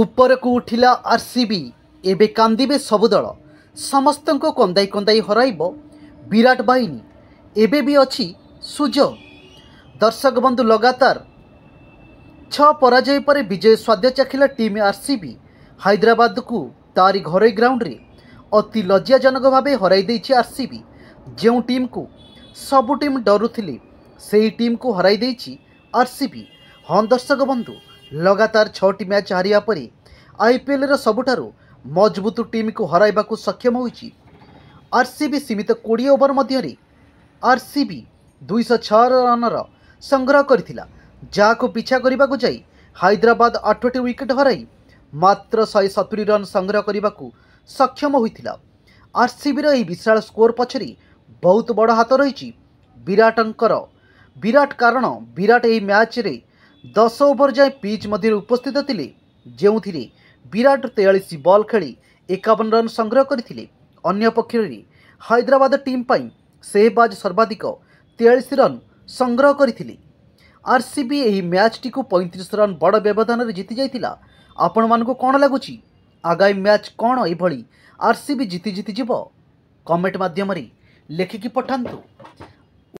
ଉପରକୁ ଉଠିଲା ଆରସିବି। ଏବେ କାନ୍ଦିବେ ସବୁ ଦଳ। ସମସ୍ତଙ୍କୁ କନ୍ଦାଇ କନ୍ଦାଇ ହରାଇବ ବିରାଟ ବାହିନୀ। ଏବେ ବି ଅଛି ସୁଯୋଗ। ଦର୍ଶକ ବନ୍ଧୁ, ଲଗାତାର 6 ପରାଜୟ ପରେ ବିଜୟ ସ୍ୱାଦ ଚାଖିଲା ଟିମ୍ ଆରସିବି। ହାଇଦ୍ରାବାଦକୁ ତାରି ଘରୋଇ ଗ୍ରାଉଣ୍ଡରେ ଅତି ଲଜ୍ଜାଜନକ ଭାବେ ହରାଇ ଦେଇଛି ଆରସିବି। ଯେଉଁ ଟିମ୍କୁ ସବୁ ଟିମ୍ ଡରୁଥିଲେ ସେହି ଟିମ୍କୁ ହରାଇ ଦେଇଛି ଆରସିବି। ହଁ ଦର୍ଶକ ବନ୍ଧୁ, ଲଗାତାର 6ଟି ମ୍ୟାଚ୍ ହାରିବା ପରେ ଆଇପିଏଲ୍ର ସବୁଠାରୁ ମଜବୁତ ଟିମ୍କୁ ହରାଇବାକୁ ସକ୍ଷମ ହୋଇଛି ଆରସିବି। ସୀମିତ 20 ଓଭର ମଧ୍ୟରେ ଆରସିବି 206 ରନର ସଂଗ୍ରହ କରିଥିଲା, ଯାହାକୁ ପିଛା କରିବାକୁ ଯାଇ ହାଇଦ୍ରାବାଦ 8ଟି ୱିକେଟ୍ ହରାଇ ମାତ୍ର 170 ରନ୍ ସଂଗ୍ରହ କରିବାକୁ ସକ୍ଷମ ହୋଇଥିଲା। ଆରସିବିର ଏହି ବିଶାଳ ସ୍କୋର ପଛରେ ବହୁତ ବଡ଼ ହାତ ରହିଛି ବିରାଟଙ୍କର। କାରଣ ବିରାଟ ଏହି ମ୍ୟାଚ୍ରେ 10 ଓଭର ଯାଏଁ ପିଚ୍ ମଧ୍ୟରେ ଉପସ୍ଥିତ ଥିଲେ, ଯେଉଁଥିରେ ବିରାଟ 43 ବଲ୍ ଖେଳି 51 ରନ୍ ସଂଗ୍ରହ କରିଥିଲେ। ଅନ୍ୟପକ୍ଷରେ ହାଇଦ୍ରାବାଦ ଟିମ୍ ପାଇଁ ସେହବାଜ ସର୍ବାଧିକ 43 ରନ୍ ସଂଗ୍ରହ କରିଥିଲେ। ଆରସିବି ଏହି ମ୍ୟାଚ୍ଟିକୁ 35 ରନ୍ ବଡ଼ ବ୍ୟବଧାନରେ ଜିତି ଯାଇଥିଲା। ଆପଣମାନଙ୍କୁ କ'ଣ ଲାଗୁଛି, ଆଗାମୀ ମ୍ୟାଚ୍ କ'ଣ ଏଭଳି ଆରସିବି ଜିତିଯିବ? କମେଣ୍ଟ ମାଧ୍ୟମରେ ଲେଖିକି ପଠାନ୍ତୁ।